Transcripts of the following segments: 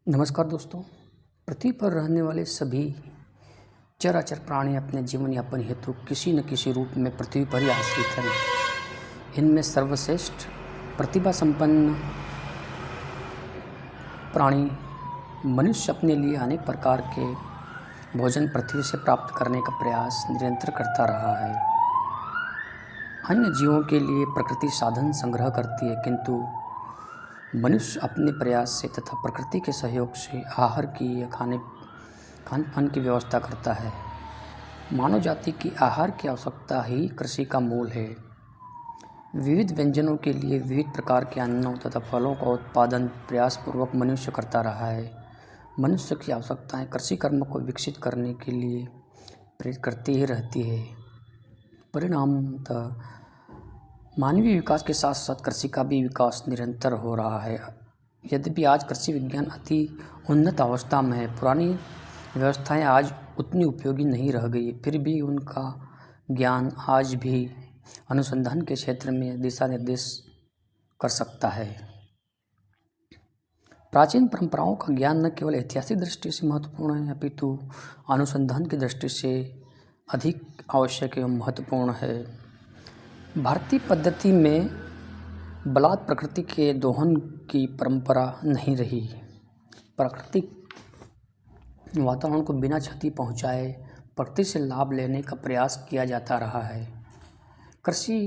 नमस्कार दोस्तों। पृथ्वी पर रहने वाले सभी चराचर प्राणी अपने जीवन यापन हेतु किसी न किसी रूप में पृथ्वी पर ही आश्रित हैं। इनमें सर्वश्रेष्ठ प्रतिभा संपन्न प्राणी मनुष्य अपने लिए अनेक प्रकार के भोजन पृथ्वी से प्राप्त करने का प्रयास निरंतर करता रहा है। अन्य जीवों के लिए प्रकृति साधन संग्रह करती है, किंतु मनुष्य अपने प्रयास से तथा प्रकृति के सहयोग से आहार की या खान पान की व्यवस्था करता है। मानव जाति की आहार की आवश्यकता ही कृषि का मूल है। विविध व्यंजनों के लिए विविध प्रकार के अन्नों तथा फलों का उत्पादन प्रयासपूर्वक मनुष्य करता रहा है। मनुष्य की आवश्यकताएं कृषि कर्म को विकसित करने के लिए प्रेरित करती ही रहती है। परिणामतः मानवीय विकास के साथ साथ कृषि का भी विकास निरंतर हो रहा है। यद्यपि आज कृषि विज्ञान अति उन्नत अवस्था में है, पुरानी व्यवस्थाएं आज उतनी उपयोगी नहीं रह गई, फिर भी उनका ज्ञान आज भी अनुसंधान के क्षेत्र में दिशा निर्देश कर सकता है। प्राचीन परंपराओं का ज्ञान न केवल ऐतिहासिक दृष्टि से महत्वपूर्ण है, अपितु अनुसंधान की दृष्टि से अधिक आवश्यक एवं महत्वपूर्ण है। भारतीय पद्धति में बलात् प्रकृति के दोहन की परंपरा नहीं रही। प्राकृतिक वातावरण को बिना क्षति पहुंचाए प्रकृति से लाभ लेने का प्रयास किया जाता रहा है। कृषि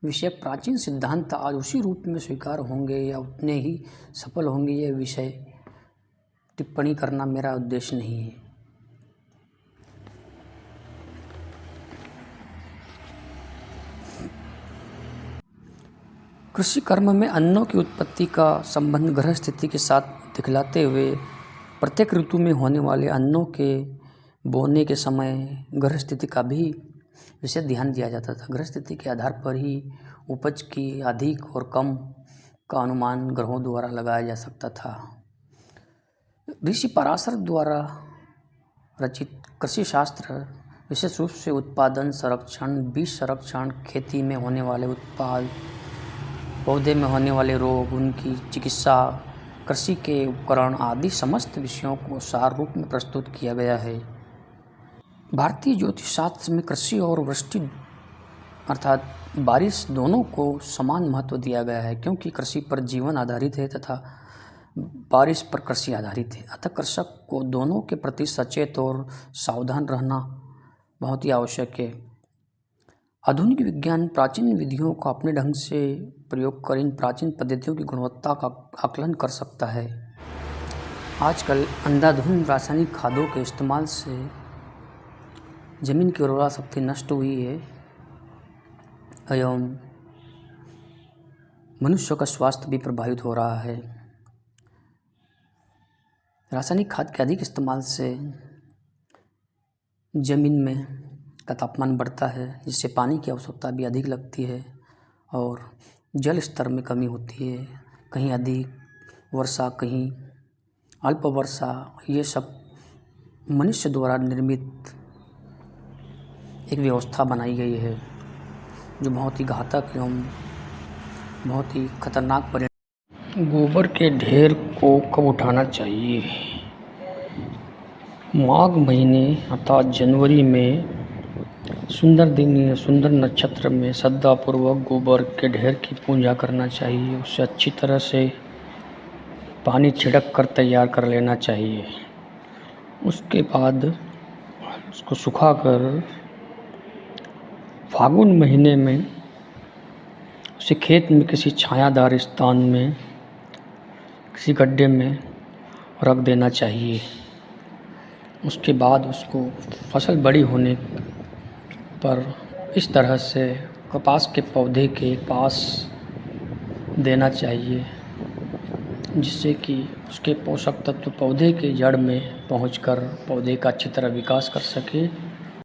विषयक प्राचीन सिद्धांत आज उसी रूप में स्वीकार होंगे या उतने ही सफल होंगे, यह विषय टिप्पणी करना मेरा उद्देश्य नहीं है। कृषि कर्म में अन्नों की उत्पत्ति का संबंध ग्रह स्थिति के साथ दिखलाते हुए प्रत्येक ऋतु में होने वाले अन्नों के बोने के समय ग्रह स्थिति का भी विशेष ध्यान दिया जाता था। ग्रह स्थिति के आधार पर ही उपज की अधिक और कम का अनुमान ग्रहों द्वारा लगाया जा सकता था। ऋषि पराशर द्वारा रचित कृषि शास्त्र विशेष रूप से उत्पादन संरक्षण, बीज संरक्षण, खेती में होने वाले उत्पाद, पौधे में होने वाले रोग, उनकी चिकित्सा, कृषि के उपकरण आदि समस्त विषयों को सार रूप में प्रस्तुत किया गया है। भारतीय ज्योतिष शास्त्र में कृषि और वृष्टि अर्थात बारिश दोनों को समान महत्व दिया गया है, क्योंकि कृषि पर जीवन आधारित है तथा बारिश पर कृषि आधारित है। अतः कृषक को दोनों के प्रति सचेत और सावधान रहना बहुत ही आवश्यक है। आधुनिक विज्ञान प्राचीन विधियों का अपने ढंग से प्रयोग कर इन प्राचीन पद्धतियों की गुणवत्ता का आकलन कर सकता है। आजकल अंधाधुंध रासायनिक खादों के इस्तेमाल से जमीन की उर्वरा शक्ति नष्ट हुई है एवं मनुष्य का स्वास्थ्य भी प्रभावित हो रहा है। रासायनिक खाद के अधिक इस्तेमाल से जमीन में का तापमान बढ़ता है, जिससे पानी की आवश्यकता भी अधिक लगती है और जल स्तर में कमी होती है। कहीं अधिक वर्षा, कहीं अल्प वर्षा, ये सब मनुष्य द्वारा निर्मित एक व्यवस्था बनाई गई है जो बहुत ही घातक एवं बहुत ही खतरनाक परिणाम। गोबर के ढेर को कब उठाना चाहिए? माघ महीने अर्थात जनवरी में सुंदर दिन या सुंदर नक्षत्र में श्रद्धापूर्वक गोबर के ढेर की पूजा करना चाहिए। उसे अच्छी तरह से पानी छिड़क कर तैयार कर लेना चाहिए। उसके बाद उसको सुखाकर फागुन महीने में उसे खेत में किसी छायादार स्थान में किसी गड्ढे में रख देना चाहिए। उसके बाद उसको फसल बड़ी होने पर इस तरह से कपास के पौधे के पास देना चाहिए, जिससे कि उसके पोषक तत्व पौधे के जड़ में पहुंचकर पौधे का अच्छी तरह विकास कर सके